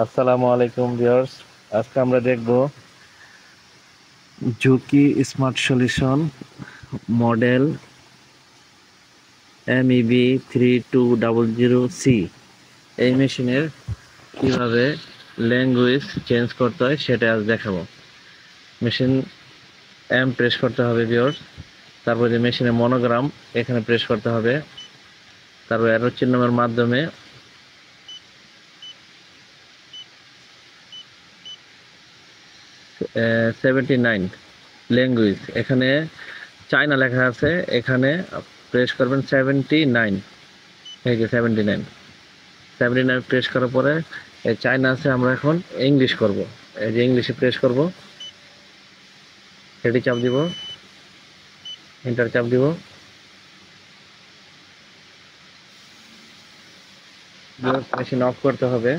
আসসালামু আলাইকুম ভিউয়ার্স। আজকে আমরা দেখব ঝুঁকি স্মার্ট সলিউশন মডেল MEB3200C। এই মেশিনের কিভাবে ল্যাঙ্গুয়েজ চেঞ্জ করতে হয় সেটা আজ দেখাবো। মেশিন প্রেস করতে হবে ভিউয়ার্স, তারপর যে মেশিনের মনোগ্রাম এখানে প্রেস করতে হবে, তারপর অ্যারো চিহ্নের মাধ্যমে 79 ল্যাঙ্গুয়েজ, এখানে চায়না লেখা আছে, এখানে প্রেস করবেন 79। এই যে 79 প্রেস করার পরে এই চায়না আছে, আমরা এখন ইংলিশ করব। এই যে ইংলিশে প্রেস করব, এটি চাপ দিব, এন্টার চাপ দিব। মেশিন অফ করতে হবে,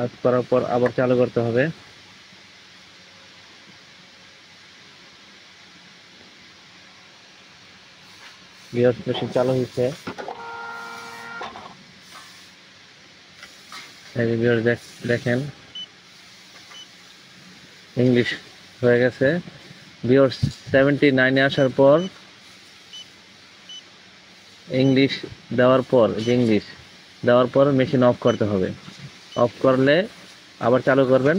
অফ করার পর আবার চালু করতে হবে। মেশিন চালু হয়েছে। দেখেন ইংলিশ হয়ে গেছে। ভিউয়ার্স 79-এ আসার পর ইংলিশ দেওয়ার পর মেশিন অফ করতে হবে। অফ করলে আবার চালু করবেন,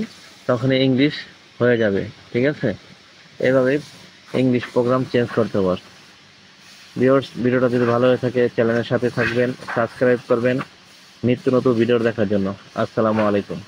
তখন ইংলিশ হয়ে যাবে। ঠিক আছে, এভাবে ইংলিশ প্রোগ্রাম চেঞ্জ করতে পার। ভিউয়ার্স, ভিডিওটা যদি ভালো হয়ে থাকে চ্যানেলের সাথে থাকবেন, সাবস্ক্রাইব করবেন নিত্য নতুন ভিডিও দেখার জন্য। আসসালামু আলাইকুম।